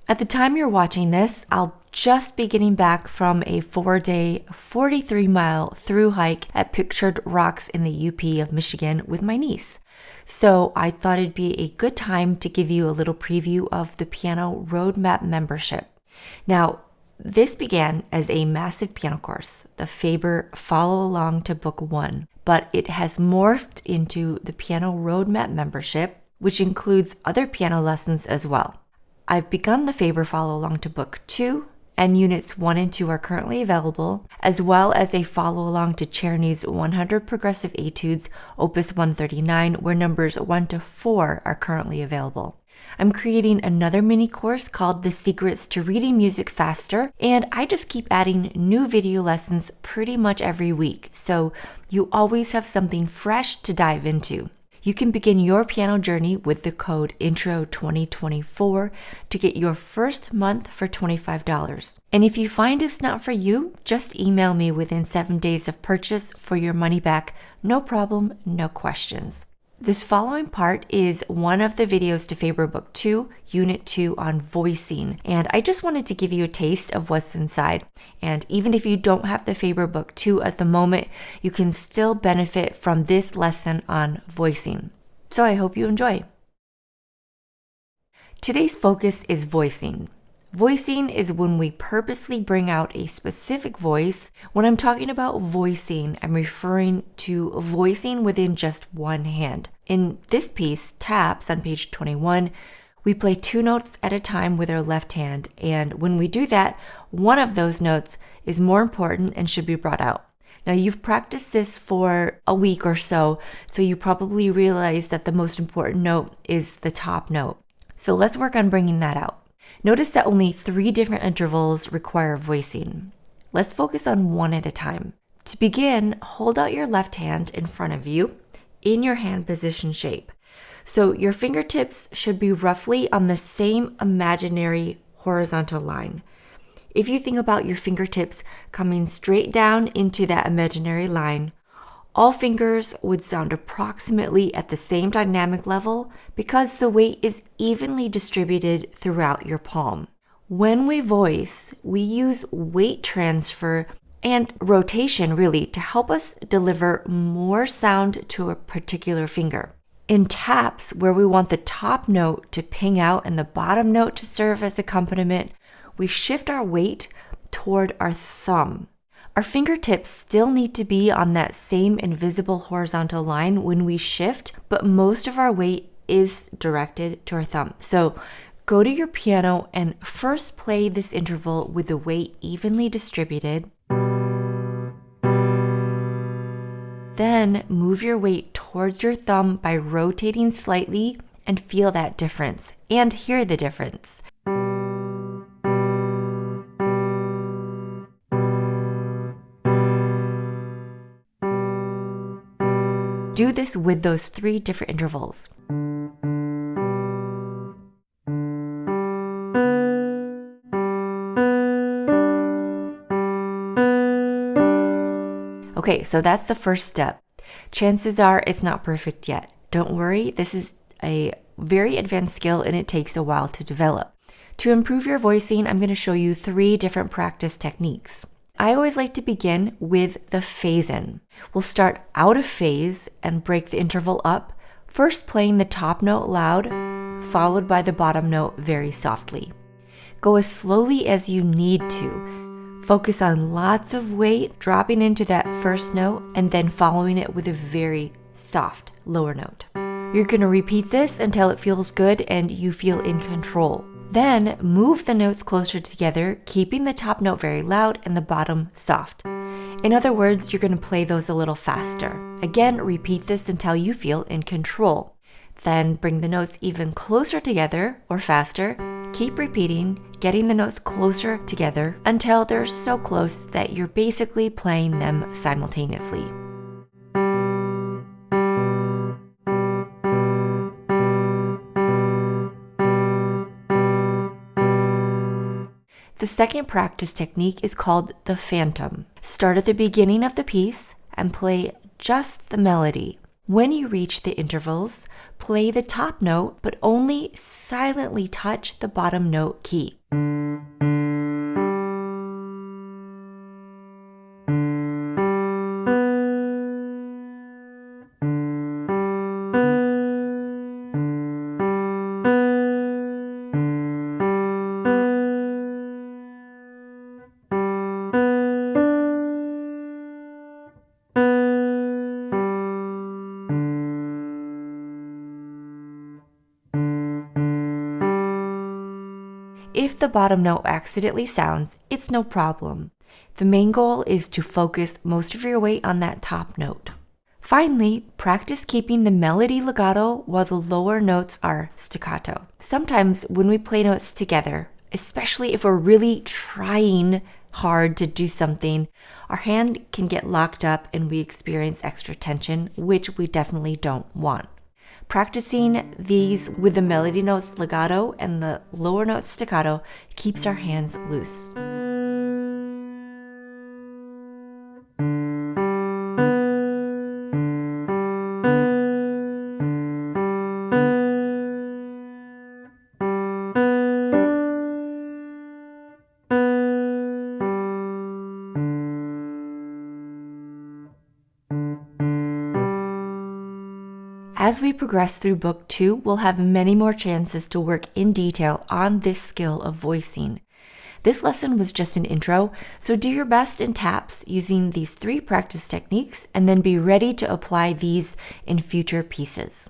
At the time you're watching this, I'll just be getting back from a 4-day, 43-mile through hike at Pictured Rocks in the UP of Michigan with my niece. So I thought it'd be a good time to give you a little preview of the Piano Roadmap membership. Now, this began as a massive piano course, the Faber Follow Along to Book 1, but it has morphed into the Piano Roadmap membership, which includes other piano lessons as well. I've begun the Faber Follow Along to Book 2, and Units 1 and 2 are currently available, as well as a follow along to Czerny's 100 Progressive Etudes, Opus 139, where numbers 1 to 4 are currently available. I'm creating another mini course called The Secrets to Reading Music Faster, and I just keep adding new video lessons pretty much every week, so you always have something fresh to dive into. You can begin your piano journey with the code INTRO2024 to get your first month for $25. And if you find it's not for you, just email me within 7 days of purchase for your money back. No problem, no questions. This following part is one of the videos to Faber Book 2, Unit 2 on voicing, and I just wanted to give you a taste of what's inside. And even if you don't have the Faber Book 2 at the moment, you can still benefit from this lesson on voicing. So I hope you enjoy. Today's focus is voicing. Voicing is when we purposely bring out a specific voice. When I'm talking about voicing, I'm referring to voicing within just one hand. In this piece, Taps, on page 21, we play 2 notes at a time with our left hand, and when we do that, one of those notes is more important and should be brought out. Now, you've practiced this for a week or so you probably realize that the most important note is the top note. So let's work on bringing that out. Notice that only 3 different intervals require voicing. Let's focus on one at a time. To begin, hold out your left hand in front of you in your hand position shape. So your fingertips should be roughly on the same imaginary horizontal line. If you think about your fingertips coming straight down into that imaginary line, all fingers would sound approximately at the same dynamic level because the weight is evenly distributed throughout your palm. When we voice, we use weight transfer and rotation really to help us deliver more sound to a particular finger. In taps, where we want the top note to ping out and the bottom note to serve as accompaniment, we shift our weight toward our thumb. Our fingertips still need to be on that same invisible horizontal line when we shift, but most of our weight is directed to our thumb. So go to your piano and first play this interval with the weight evenly distributed. Then move your weight towards your thumb by rotating slightly and feel that difference and hear the difference. Do this with those 3 different intervals. Okay, so that's the first step. Chances are it's not perfect yet. Don't worry, this is a very advanced skill and it takes a while to develop. To improve your voicing, I'm going to show you 3 different practice techniques. I always like to begin with the phase in. We'll start out of phase and break the interval up, first playing the top note loud, followed by the bottom note very softly. Go as slowly as you need to. Focus on lots of weight dropping into that first note and then following it with a very soft lower note. You're going to repeat this until it feels good and you feel in control. Then move the notes closer together, keeping the top note very loud and the bottom soft. In other words, you're going to play those a little faster. Again, repeat this until you feel in control. Then bring the notes even closer together or faster. Keep repeating, getting the notes closer together until they're so close that you're basically playing them simultaneously. The second practice technique is called the phantom. Start at the beginning of the piece and play just the melody. When you reach the intervals, play the top note, but only silently touch the bottom note key. If the bottom note accidentally sounds, it's no problem. The main goal is to focus most of your weight on that top note. Finally, practice keeping the melody legato while the lower notes are staccato. Sometimes when we play notes together, especially if we're really trying hard to do something, our hand can get locked up and we experience extra tension, which we definitely don't want. Practicing these with the melody notes legato and the lower notes staccato keeps our hands loose. As we progress through Book 2, we'll have many more chances to work in detail on this skill of voicing. This lesson was just an intro, so do your best in taps using these 3 practice techniques and then be ready to apply these in future pieces.